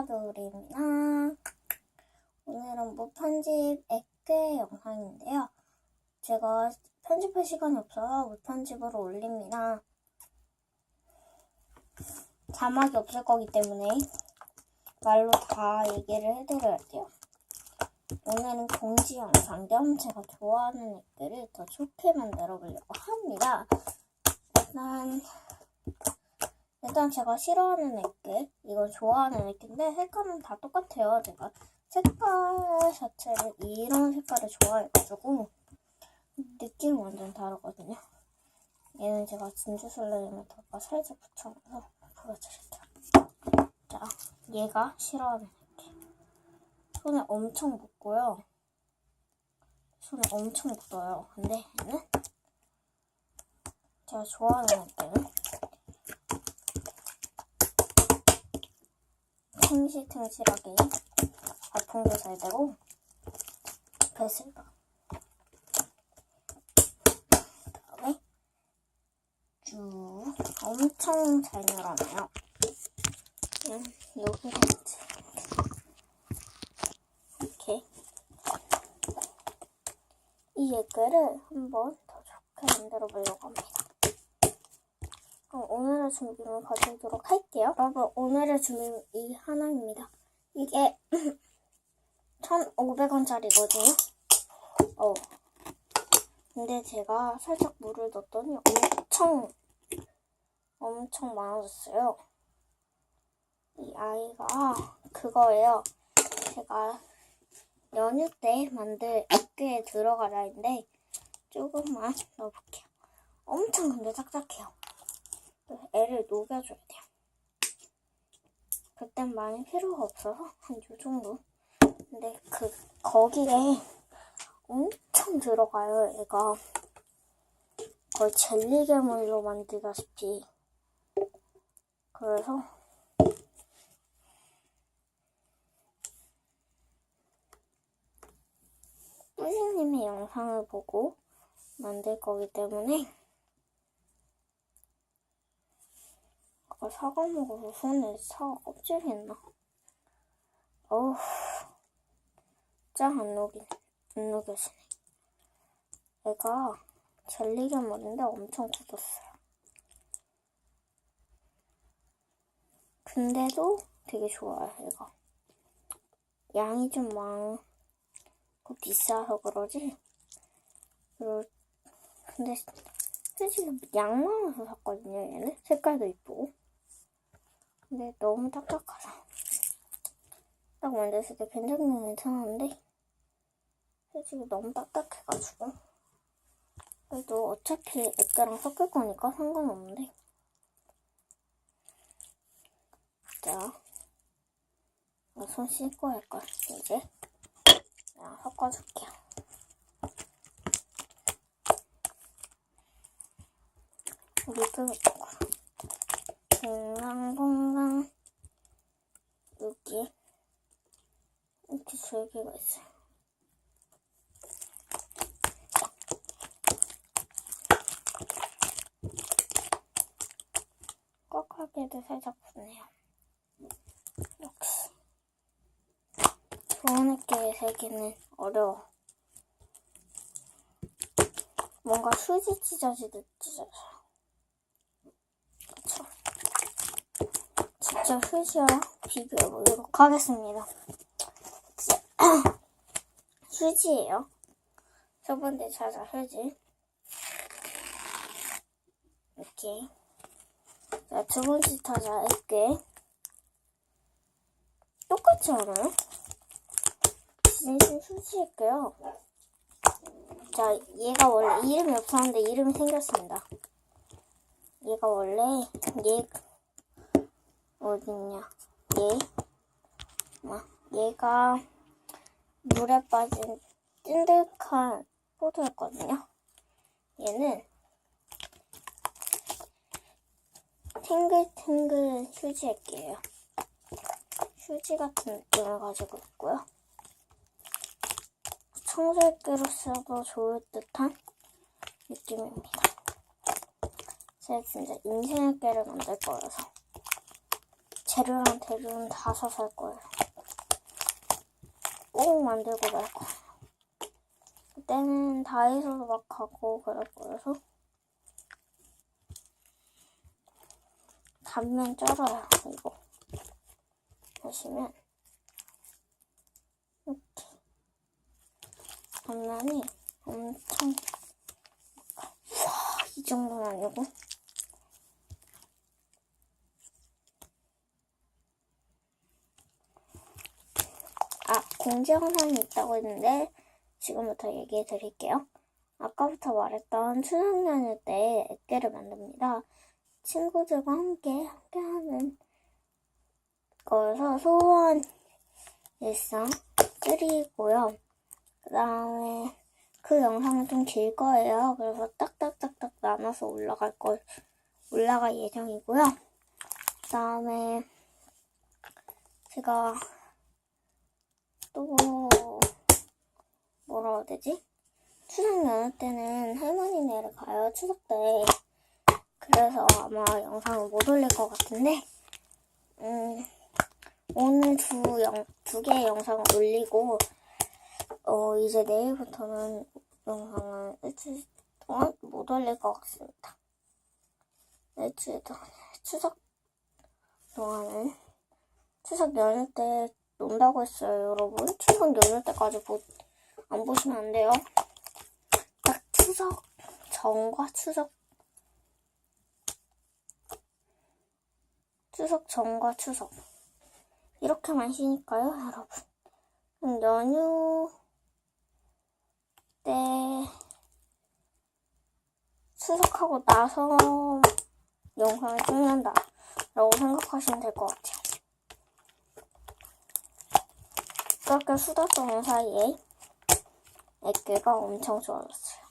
하나둘입니다. 오늘은 무편집 액괴 영상인데요. 제가 편집할 시간이 없어서 무편집으로 올립니다. 자막이 없을 거기 때문에 말로 다 얘기를 해드려야 돼요. 오늘은 공지 영상 겸 제가 좋아하는 액괴를 더 좋게 만들어 보려고 합니다. 일단 제가 싫어하는 액괴, 이건 좋아하는 액괴인데 색깔은 다 똑같아요. 제가 색깔 자체를 이런 색깔을 좋아해가지고 느낌이 완전 다르거든요. 얘는 제가 진주 슬라임에다가 살짝 붙여서 보여드릴게요. 자, 얘가 싫어하는 액괴. 손에 엄청 묻고요. 손에 엄청 묻어요. 근데 얘는 제가 좋아하는 액괴는 탱실탱실하게 발풍도 잘 되고 뱃을 봐. 그다음에 쭉 엄청 잘 늘어나요. 여기가 이렇게 이 액괴를 한번 더 좋게 만들어 보려고 합니다. 오늘의 준비물 가져오도록 할게요. 여러분, 오늘의 준비물 이 하나입니다. 이게 1,500원짜리거든요. 근데 제가 살짝 물을 넣었더니 엄청 많아졌어요. 이 아이가 그거예요. 제가 연휴 때 만들 액괴에 들어갈 아이인데 조금만 넣어볼게요. 엄청 근데 딱딱해요. 애를 녹여줘야 돼요. 그땐 많이 필요가 없어서 한 요 정도. 근데 거기에 엄청 들어가요. 애가 거의 젤리 괴물로 만들다시피. 그래서 뿌리님의 영상을 보고 만들 거기 때문에 사과 먹어서 손에 사과 껍질이 있나? 짱 안 녹여지네. 얘가 젤리 괴물인데 엄청 굳었어요. 근데도 되게 좋아요, 얘가. 양이 좀 많고 비싸서 그러지. 근데 솔직히 양 많아서 샀거든요, 얘는. 색깔도 이쁘고. 근데 너무 딱딱하다. 딱 만졌을 때 괜찮긴 괜찮은데 솔직히 너무 딱딱해가지고. 그래도 어차피 액괴랑 섞을 거니까 상관없는데. 자, 손 씻고 할걸. 이제 섞어줄게요. 밑으로 동강동강 여기 이렇게 줄기가 있어요. 꽉하게도 살짝 붙네요. 역시 좋은 액괴의 세계는 어려워. 뭔가 휴지 찢어지듯 찢어져요. 그쵸? 진짜 휴지와 비교해보도록 하겠습니다. 휴지예요. 첫 번째 찾아 휴지. 이렇게. 자, 두 번째 찾아 액괴. 똑같지 않아요? 진짜 휴지 액괴요. 자, 얘가 원래 이름이 없었는데 이름이 생겼습니다. 얘가 원래 어딨냐? 얘가 물에 빠진 찐득한 포도였거든요. 얘는 탱글탱글 휴지 액괴예요. 휴지 같은 느낌을 가지고 있고요. 청소 액괴로 써도 좋을 듯한 느낌입니다. 제가 진짜 인생 액괴를 만들 거라서 재료랑 대료는 다 사서 할 거예요. 꼭 만들고 말 거예요. 그때는 다이소도 막 가고 그럴 거여서 단면 쩔어요. 이거 보시면 이렇게 단면이 엄청 이 정도는 아니고 공지 영상이 있다고 했는데 지금부터 얘기해 드릴게요. 아까부터 말했던 추석 연휴 때 액계를 만듭니다. 친구들과 함께하는 거여서 소원 일상 3고요. 그 다음에 그 영상은 좀 길 거예요. 그래서 딱딱딱딱 나눠서 올라갈 예정이고요. 그 다음에 제가 또 뭐라 해야 되지? 추석 연휴 때는 할머니네를 가요. 추석 때. 그래서 아마 영상을 못 올릴 것 같은데 오늘 두 개의 영상을 올리고 이제 내일부터는 영상을 일주일 동안 못 올릴 것 같습니다. 일주일 동안 추석 동안은 추석 연휴 때 논다고 했어요, 여러분. 추석 연휴 때까지 안 보시면 안 돼요. 딱 추석 전과 추석 전과 추석 이렇게만 쉬니까요, 여러분. 연휴 때 추석하고 나서 영상을 찍는다 라고 생각하시면 될 것 같아요. 그렇게 수다 떠는 사이에 액계가 엄청 좋아졌어요.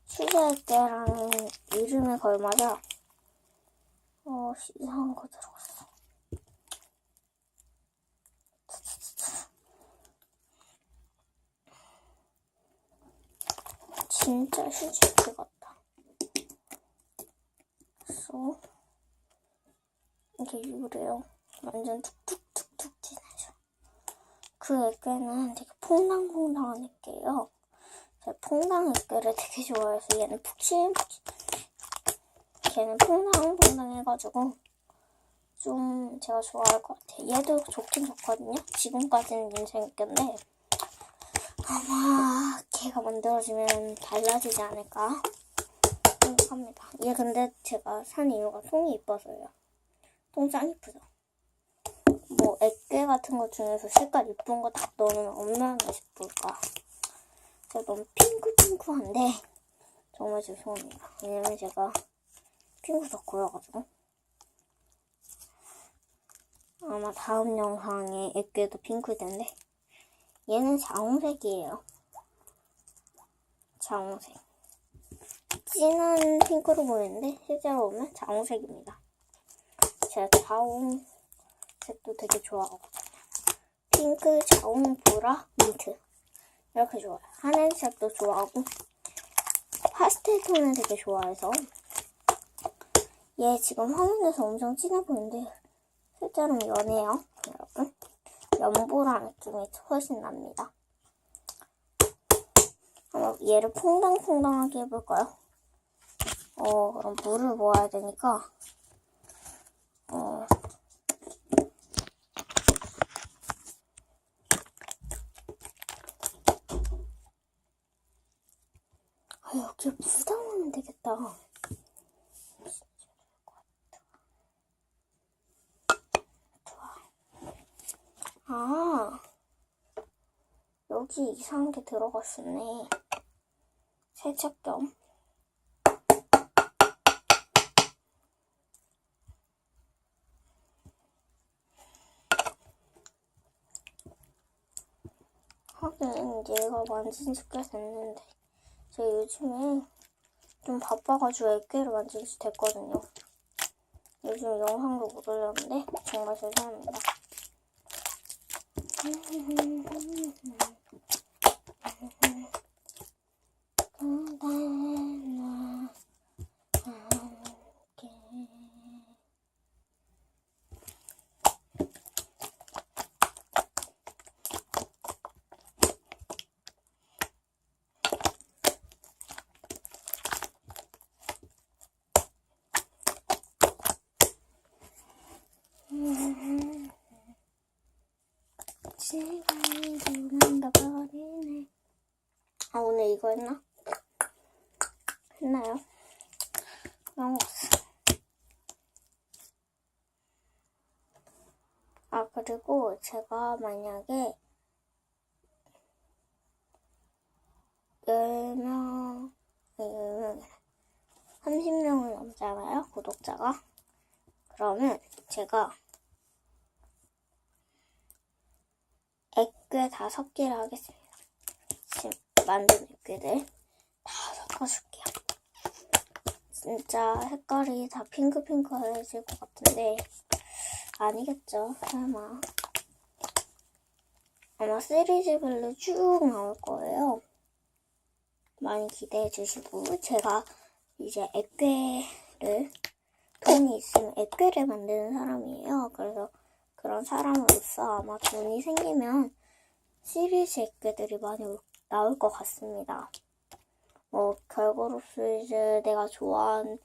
수제 액계라는 이름에 걸맞아 이상한 거 들어갔어. 진짜 휴지액계 같다. 그래서 이게 유래요. 완전 툭툭툭툭 지나죠. 그 액계는 되게 퐁당퐁당한 액계예요. 제가 퐁당 액계를 되게 좋아해서 걔는 퐁당퐁당해가지고 좀 제가 좋아할 것 같아요. 얘도 좋긴 좋거든요. 지금까지는 인생 액계인데 아마 걔가 만들어지면 달라지지 않을까 생각합니다. 얘 근데 제가 산 이유가 통이 이뻐서요. 통 짱 이쁘죠? 뭐 액계 같은 것 중에서 색깔 이쁜 거 딱 넣으면 얼마나 예쁠까. 제가 너무 핑크핑크한데 정말 죄송합니다. 왜냐면 제가 핑크 덕후여가지고. 아마 다음 영상에 액계도 핑크일 텐데 얘는 자홍색이에요. 자홍색. 진한 핑크로 보이는데 실제로 보면 자홍색입니다. 제가 자홍색도 되게 좋아하거든요. 핑크, 자홍, 보라, 민트 이렇게 좋아해요. 하늘색도 좋아하고 파스텔 톤을 되게 좋아해서 얘 지금 화면에서 엄청 진해 보이는데 실제로는 연해요. 여러분 연보라 느낌이 훨씬 납니다. 얘를 퐁당퐁당하게 해볼까요? 그럼 물을 모아야 되니까 여기 물 담으면 되겠다. 여기 이상한 게 들어갔었네. 세척 겸. 하긴 얘가 만진 지 꽤 됐는데 제가 요즘에 좀 바빠가지고 액계를 만진 지 됐거든요. 요즘 영상도 못 올렸는데 정말 죄송합니다. 시간이 지나가 버리네. 아, 오늘 이거 했나? 했나요? 까먹었어. 아, 그리고 제가 만약에 10명, 30명을 넘잖아요, 구독자가. 그러면 제가 액괴 5개를 하겠습니다. 지금 만든 액괴들 다 섞어줄게요. 진짜 색깔이 다 핑크핑크해질 것 같은데 아니겠죠, 설마. 아마 시리즈별로 쭉 나올 거예요. 많이 기대해 주시고, 제가 이제 액괴를, 돈이 있으면 액괴를 만드는 사람이에요. 그래서 그런 사람으로서 아마 돈이 생기면 시리즈 액괴들이 많이 나올 것 같습니다. 뭐 걸그룹 시리즈, 내가 좋아하는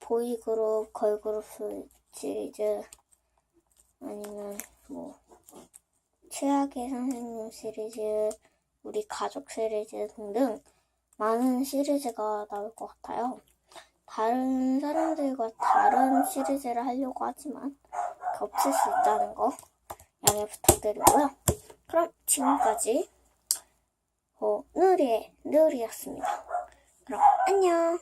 보이그룹 걸그룹 시리즈, 아니면 뭐 최악의 선생님 시리즈, 우리 가족 시리즈 등등 많은 시리즈가 나올 것 같아요. 다른 사람들과 다른 시리즈를 하려고 하지만 겹칠 수 있다는 거 양해 부탁드리고요. 그럼 지금까지 누리였습니다. 그럼 안녕.